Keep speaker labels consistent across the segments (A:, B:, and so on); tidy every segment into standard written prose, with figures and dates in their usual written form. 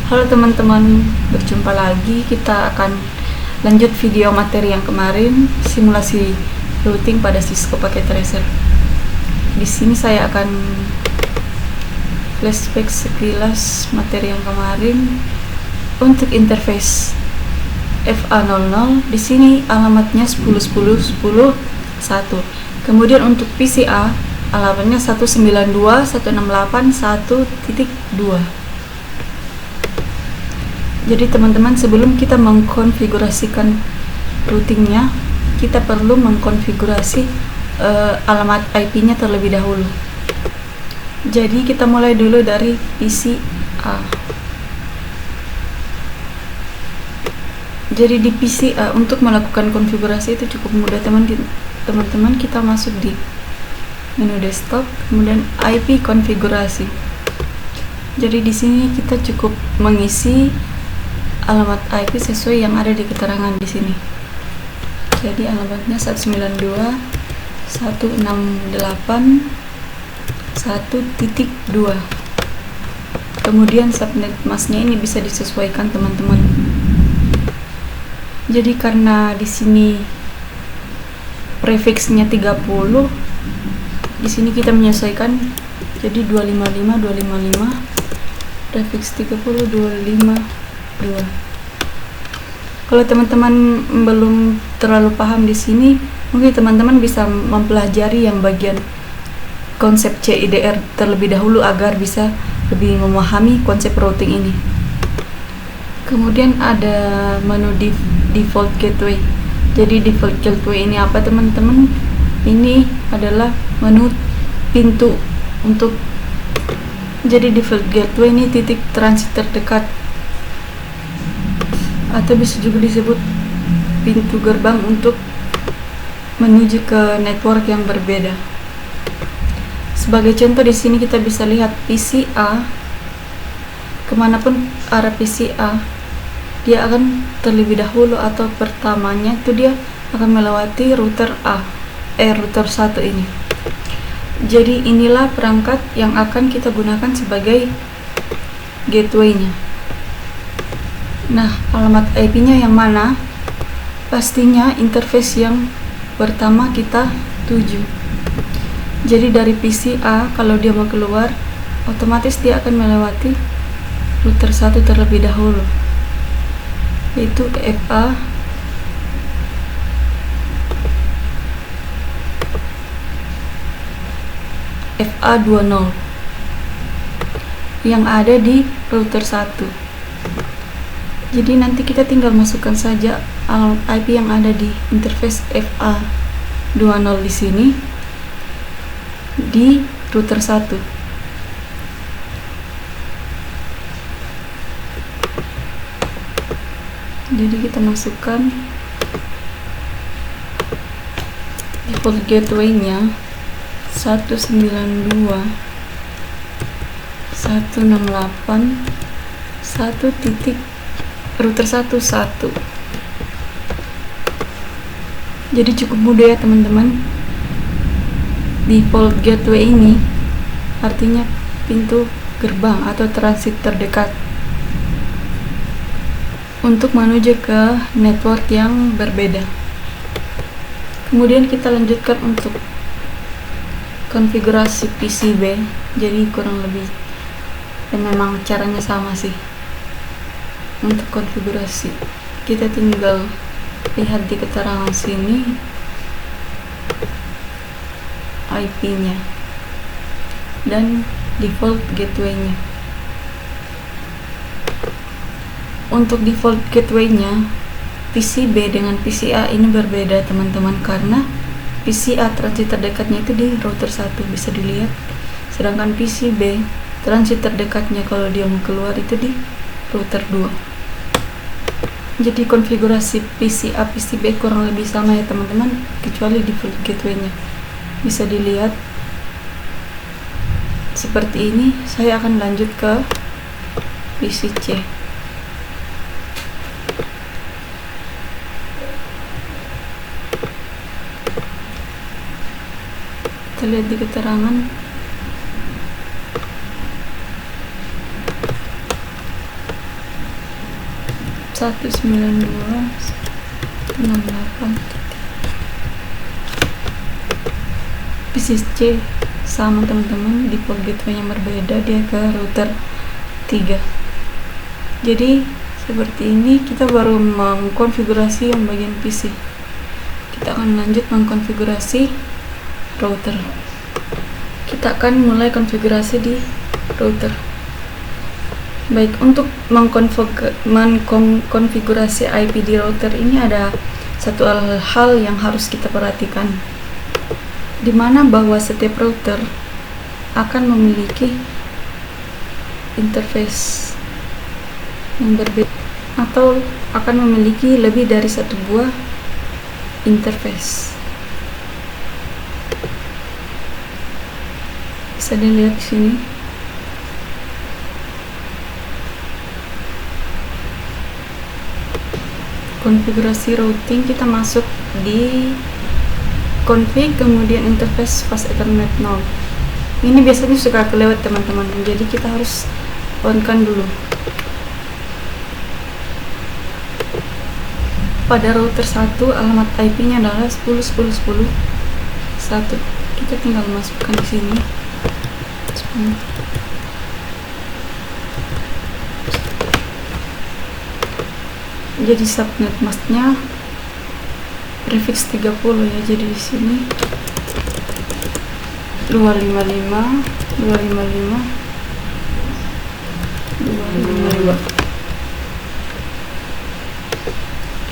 A: Halo teman-teman, berjumpa lagi. Kita akan lanjut video materi yang kemarin, simulasi routing pada Cisco Packet Tracer. Di sini saya akan flashback sekilas materi yang kemarin. Untuk interface FA00, di sini alamatnya 10.10.10.1. Kemudian untuk PCA alamatnya 192.168.1.2. Jadi teman-teman, sebelum kita mengkonfigurasikan routingnya, kita perlu mengkonfigurasi alamat IP-nya terlebih dahulu. Jadi kita mulai dulu dari PCA. Jadi di PCA untuk melakukan konfigurasi itu cukup mudah teman-teman. Kita masuk di menu desktop, kemudian IP konfigurasi. Jadi di sini kita cukup mengisi alamat IP sesuai yang ada di keterangan di sini. Jadi alamatnya 192.168.1.2. Kemudian subnet masknya ini bisa disesuaikan teman-teman. Jadi karena di sini prefixnya 30, di sini kita menyesuaikan jadi 255 prefix 30 252. Kalau teman-teman belum terlalu paham di sini, mungkin teman-teman bisa mempelajari yang bagian konsep CIDR terlebih dahulu agar bisa lebih memahami konsep routing ini. Kemudian ada menu default gateway. Jadi default gateway ini apa teman-teman? Ini adalah menu pintu untuk, jadi default gateway ini titik transit terdekat, atau bisa juga disebut pintu gerbang untuk menuju ke network yang berbeda. Sebagai contoh di sini kita bisa lihat PCA, kemanapun arah PCA, dia akan terlebih dahulu atau pertamanya itu dia akan melewati router router 1 ini. Jadi inilah perangkat yang akan kita gunakan sebagai gateway-nya. Nah, alamat IP-nya yang mana? Pastinya interface yang pertama kita tuju. Jadi dari PCA, kalau dia mau keluar, otomatis dia akan melewati router 1 terlebih dahulu, yaitu FA20 yang ada di router 1. Jadi nanti kita tinggal masukkan saja alamat IP yang ada di interface FA20 di sini di router 1. Jadi kita masukkan default gateway-nya 192.168.1. router 1. Jadi cukup mudah ya teman-teman. Default gateway ini artinya pintu gerbang atau transit terdekat untuk menuju ke network yang berbeda. Kemudian kita lanjutkan untuk konfigurasi PCB. Jadi kurang lebih dan memang caranya sama sih. Untuk konfigurasi kita tinggal lihat di keterangan sini IP-nya dan default gateway-nya. Untuk default gateway-nya PCB dengan PCA ini berbeda teman-teman, karena PCA transit terdekatnya itu di router 1 bisa dilihat, sedangkan PCB transit terdekatnya kalau dia mau keluar itu di router 2. Jadi konfigurasi PCA PCB kurang lebih sama ya teman-teman, kecuali default gateway-nya bisa dilihat seperti ini. Saya akan lanjut ke PCC. Kita lihat di keterangan 192.168. PC C sama teman-teman, di port gateway yang berbeda, dia ke router 3. Jadi seperti ini kita baru mengkonfigurasi yang bagian PC. Kita akan lanjut mengkonfigurasi router. Kita akan mulai konfigurasi di router. Baik, untuk mengkonfigurasi IP di router ini ada satu hal yang harus kita perhatikan, di mana bahwa setiap router akan memiliki interface yang berbeda atau akan memiliki lebih dari satu buah interface. Bisa dilihat di sini. Konfigurasi routing, kita masuk di config, kemudian interface fast ethernet 0. Ini biasanya suka kelewat teman-teman, jadi kita harus on-kan dulu. Pada router 1 alamat IP-nya adalah 10.10.10.1. Kita tinggal masukkan di sini. Jadi subnet masknya prefix 30 ya. Jadi di sini 255.255.255.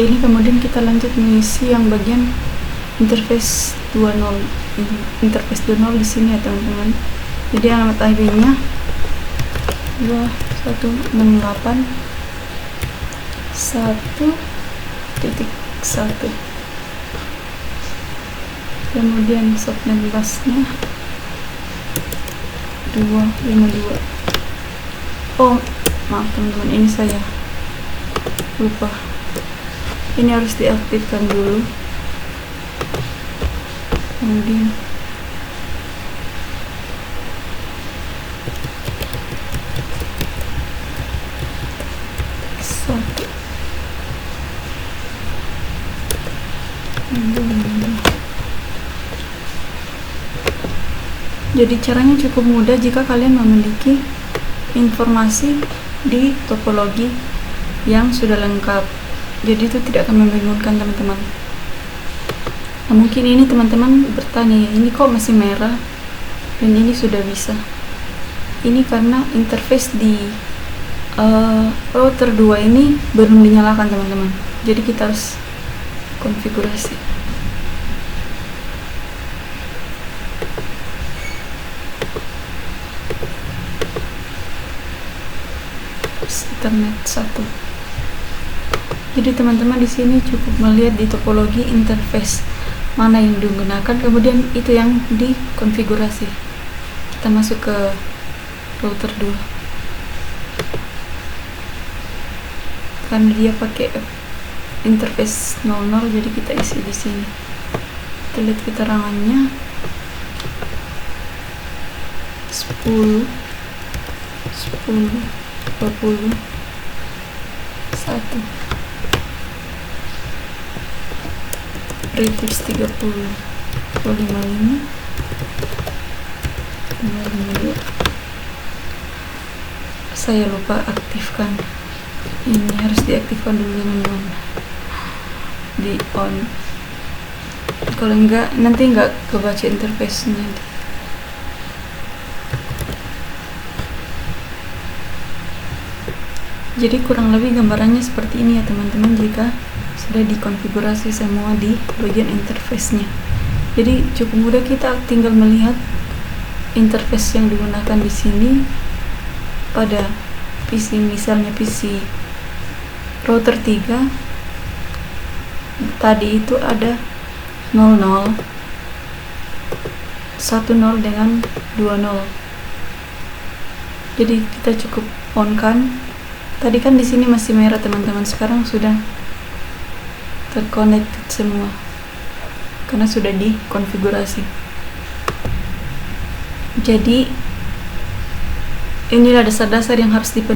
A: Ini kemudian kita lanjut mengisi yang bagian interface 20. Interface 20 di sini ya teman-teman. Jadi alamat IP-nya 216.1.1. Kemudian subnet busnya 252. Oh, maaf teman-teman, ini saya lupa. Ini harus diaktifkan dulu. Kemudian satu. Jadi caranya cukup mudah jika kalian memiliki informasi di topologi yang sudah lengkap. Jadi itu tidak akan membingungkan teman-teman. Nah, mungkin ini teman-teman bertanya, ya ini kok masih merah dan ini sudah bisa. Ini karena interface di router 2 ini belum dinyalakan teman-teman. Jadi kita harus konfigurasi. Ethernet 1. Jadi teman-teman di sini cukup melihat di topologi interface mana yang digunakan, kemudian itu yang dikonfigurasi. Kita masuk ke router 2. Karena dia pakai interface 00, jadi kita isi di sini. Kita lihat keterangannya 10 20 1. Prefix 30 255 252. Saya lupa aktifkan. Ini harus diaktifkan dulu teman-teman. Di on. Kalau enggak nanti enggak kebaca interface-nya. Jadi kurang lebih gambarannya seperti ini ya teman-teman, jika sudah dikonfigurasi semua di bagian interface-nya. Jadi cukup mudah, kita tinggal melihat interface yang digunakan di sini pada PC, misalnya PC router 3 tadi itu ada 00 10 dengan 20. Jadi kita cukup on kan. Tadi kan di sini masih merah teman-teman, sekarang sudah terconnected semua karena sudah dikonfigurasi. Jadi inilah dasar-dasar yang harus dipenuhi